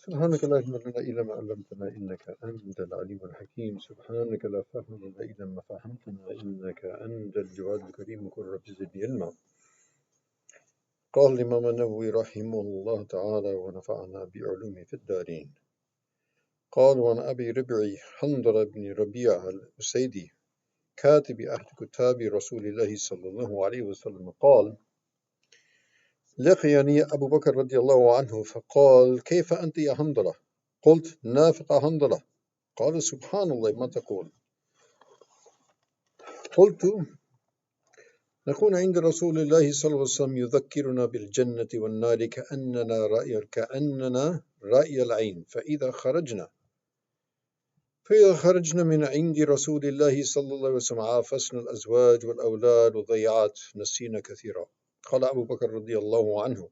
سبحانك لا علم لنا إلا ما علمتنا إنك أنت العليم الحكيم. سبحانك لا فهم لنا إلا ما فهمتنا إنك أنت الجواد الكريم. قل رب زدني علما. قال الإمام النووي رحمه الله تعالى ونفعنا بعلومه في الدارين. قال وعن أبي ربعي حنظلة بن ربيعة الأسيدي كاتب أحد كتاب رسول الله صلى الله عليه وسلم قال: لقيني أبو بكر رضي الله عنه فقال: كيف أنت يا حنظلة؟ قلت: نافق حنظلة. قال: سبحان الله ما تقول؟ قلت: نكون عند رسول الله صلى الله عليه وسلم يذكرنا بالجنة والنار كأننا رأي العين، فإذا خرجنا من عند رسول الله صلى الله عليه وسلم عافسنا الأزواج والأولاد وضيعات نسينا كثيرا. قال أبو بكر رضي الله عنه: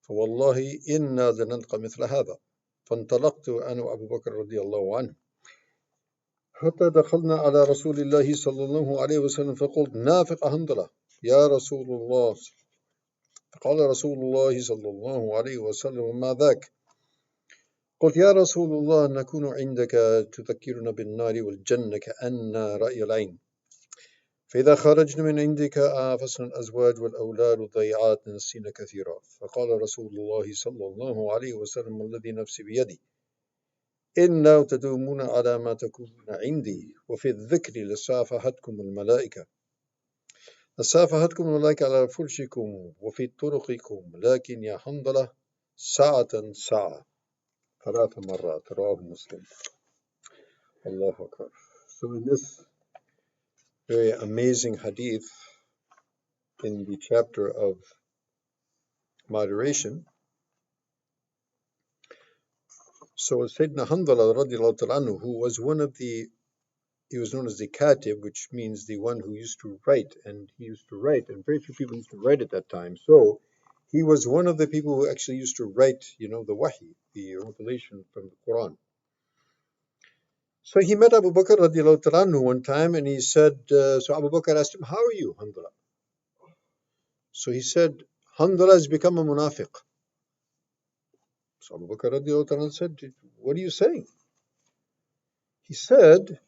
فوالله إنا لنلقى مثل هذا. فانطلقت أنا وأبو بكر رضي الله عنه حتى دخلنا على رسول الله صلى الله عليه وسلم فقلت: نافق حنظلة يا رسول الله. فقال رسول الله صلى الله عليه وسلم: ما ذاك؟ قلت: يا رسول الله نكون عندك تذكرنا بالنار والجنة كأن رأي العين، فإذا خرجنا من عندك آفسنا الأزواج والأولاد والضيعات نسينا كثيرا. فقال رسول الله صلى الله عليه وسلم: الذي نفسي بيدي إنا تدومون على ما تكونون عندي، وفي الذكر لصافحتكم الملائكة على فرشكم وفي طرقكم، لكن يا حنظلة ساعة ساعة 3 مرات. رواه Muslim. Allahu Akbar. So in this very amazing hadith in the chapter of moderation, so Sayyidina Hanzala radiallahu ta'ala anhu, who was he was known as the Katib, which means the one who used to write, and very few people used to write at that time. So he was one of the people who actually used to write, the wahi, the revelation from the Quran. So he met Abu Bakr radiallahu ta'ala anhu one time, and he said, so Abu Bakr asked him, how are you, Hanzala? So he said, Hanzala has become a munafiq. So Abu Bakr radiallahu ta'ala said, what are you saying? He said,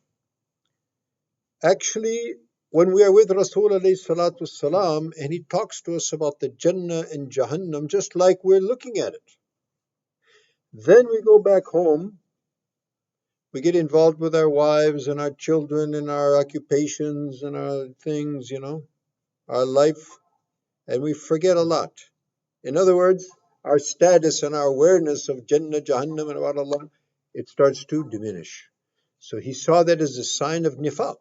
actually, when we are with Rasul alayhi salatu wasalam, and he talks to us about the Jannah and Jahannam, just like we're looking at it. Then we go back home, we get involved with our wives and our children and our occupations and our things, our life, and we forget a lot. In other words, our status and our awareness of Jannah, Jahannam, and about Allah, it starts to diminish. So he saw that as a sign of nifaq.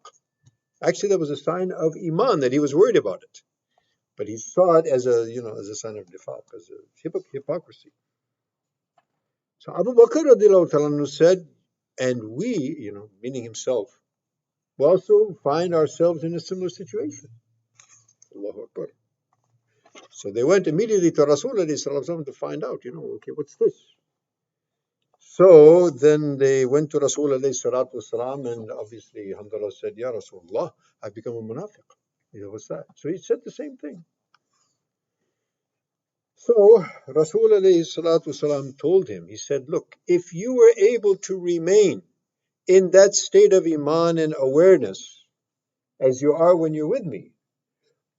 Actually, that was a sign of iman, that he was worried about it. But he saw it as a sign of nifaq, as a hypocrisy. So Abu Bakr radiallahu ta'ala said, and we, meaning himself, we also find ourselves in a similar situation. Allahu Akbar. So they went immediately to Rasulullah to find out, okay, what's this? So then they went to Rasulullah and obviously Hamdulillah said, Ya Rasulullah, I've become a munafiq. What's that? So he said the same thing. So Rasulullah told him, he said, look, if you were able to remain in that state of iman and awareness as you are when you're with me,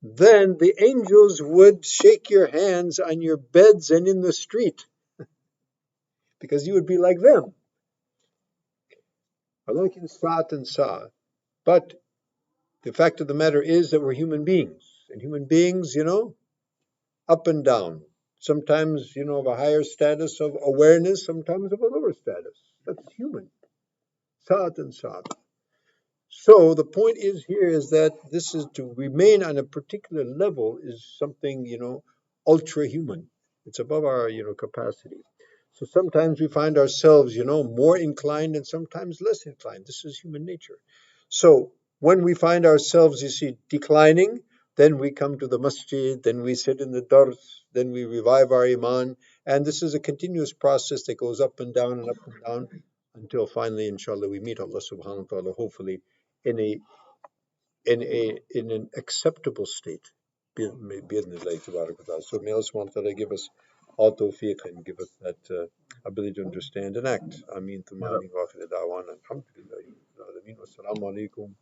then the angels would shake your hands on your beds and in the street because you would be like them. But the fact of the matter is that we're human beings, and human beings, up and down. Sometimes, of a higher status of awareness, sometimes of a lower status. That's human. Sa'at and sa'at. So the point is that this is to remain on a particular level is something, ultra human. It's above our, capacity. So sometimes we find ourselves, more inclined and sometimes less inclined. This is human nature. So when we find ourselves, declining, then we come to the masjid, then we sit in the dars, then we revive our iman. And this is a continuous process that goes up and down and up and down until finally, inshallah, we meet Allah subhanahu wa ta'ala, hopefully in an acceptable state. So may Allah subhanahu wa ta'ala give us all tawfiq and give us that ability to understand and act. Ameen. Thumma ameen. Wa akhir da'wana. Alhamdulillah. Wassalamu alaikum.